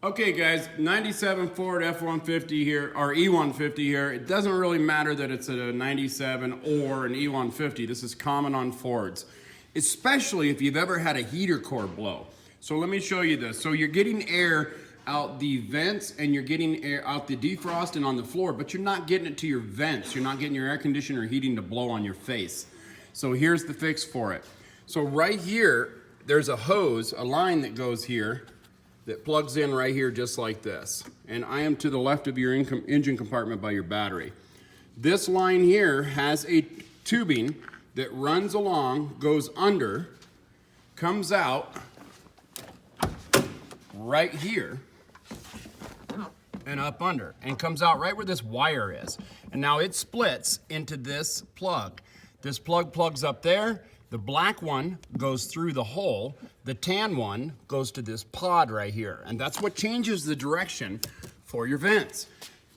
Okay guys, 97 Ford F-150 here, or E-150 here. It doesn't really matter that it's a 97 or an E-150. This is common on Fords, especially if you've ever had a heater core blow. So let me show you this. So you're getting air out the vents and you're getting air out the defrost and on the floor, but you're not getting it to your vents. You're not getting your air conditioner or heating to blow on your face. So here's the fix for it. So right here, there's a hose, a line that goes here, that plugs in right here just like this. And I am to the left of your engine compartment by your battery. This line here has a tubing that runs along, goes under, comes out right here, and up under, and comes out right where this wire is. And now it splits into this plug. This plug plugs up there. The black one goes through the hole. The tan one goes to this pod right here. And that's what changes the direction for your vents.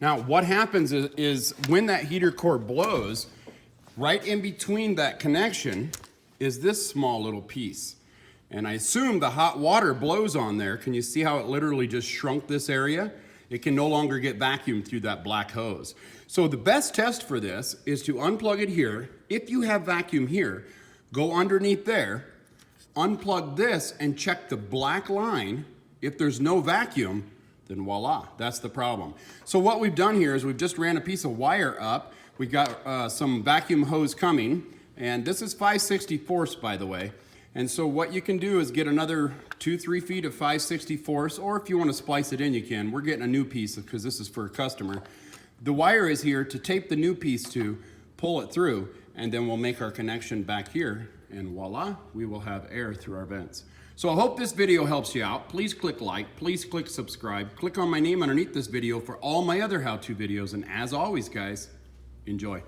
Now, what happens is when that heater core blows, right in between that connection is this small little piece. And I assume the hot water blows on there. Can you see how it literally just shrunk this area? It can no longer get vacuumed through that black hose. So the best test for this is to unplug it here. If you have vacuum here, go underneath there, unplug this, and check the black line. If there's no vacuum, then voila, that's the problem. So what we've done here is we've just ran a piece of wire up. We've got some vacuum hose coming, and this is 5/64, by the way. And so what you can do is get another 2-3 feet of 5/64, or if you want to splice it in, you can. We're getting a new piece because this is for a customer. The wire is here to tape the new piece to, pull it through, and then we'll make our connection back here, and voila, we will have air through our vents. So I hope this video helps you out. Please click like, please click subscribe, click on my name underneath this video for all my other how-to videos, and as always guys, enjoy.